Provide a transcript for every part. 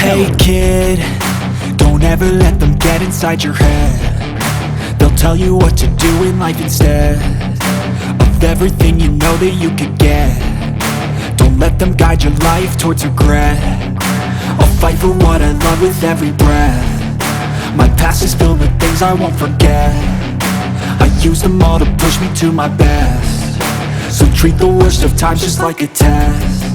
Hey kid, don't ever let them get inside your head. They'll tell you what to do in life instead of everything you know that you could get. Don't let them guide your life towards regret. I'll fight for what I love with every breath. My past is filled with things I won't forget. I use them all to push me to my best. So treat the worst of times just like a test.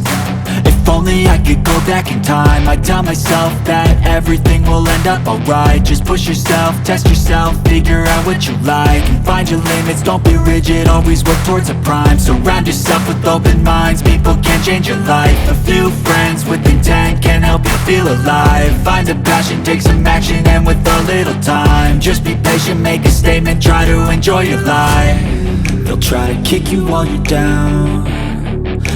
If only I could go back in time, I'd tell myself that everything will end up alright. Just push yourself, test yourself, figure out what you like, and find your limits, don't be rigid, always work towards a prime. Surround yourself with open minds, people can change your life. A few friends with intent can help you feel alive. Find a passion, take some action, and with a little time, just be patient, make a statement, try to enjoy your life. They'll try to kick you while you're down.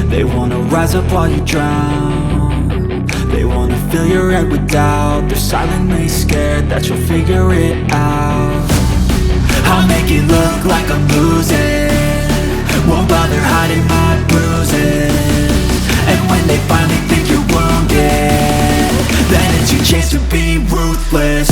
They wanna rise up while you drown. They wanna fill your head with doubt. They're silently scared that you'll figure it out. I'll make it look like I'm losing, won't bother hiding my bruises. And when they finally think you're wounded, then it's your chance to be ruthless.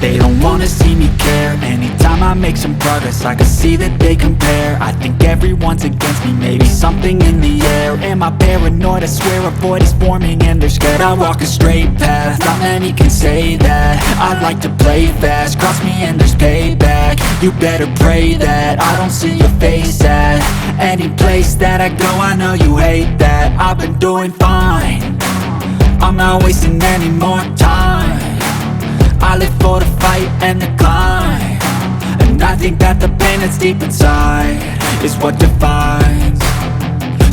They don't wanna see me care. Anytime I make some progress, I can see that they compare. I think everyone's against me, maybe something in the air. Am I paranoid? I swear a void is forming and they're scared. I walk a straight path, not many can say that. I like to play fast, cross me and there's payback. You better pray that I don't see your face at any place that I go. I know you hate that. I've been doing fine, I'm not wasting any more time. I live for the fight and the climb, and I think that the pain that's deep inside is what defines.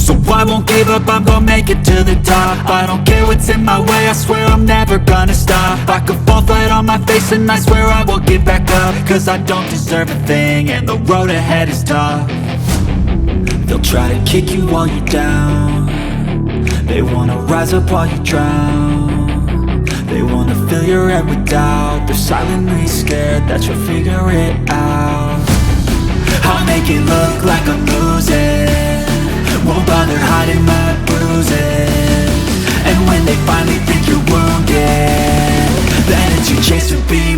So I won't give up, I'm gonna make it to the top. I don't care what's in my way, I swear I'm never gonna stop. I could fall flat on my face and I swear I will get back up, cause I don't deserve a thing and the road ahead is tough. They'll try to kick you while you're down. They wanna rise up while you drown. They wanna fill your head with doubt. They're silently scared that you'll figure it out. I'll make it look like I'm losing, won't bother hiding my bruises. And when they finally think you're wounded, then it's your chance to be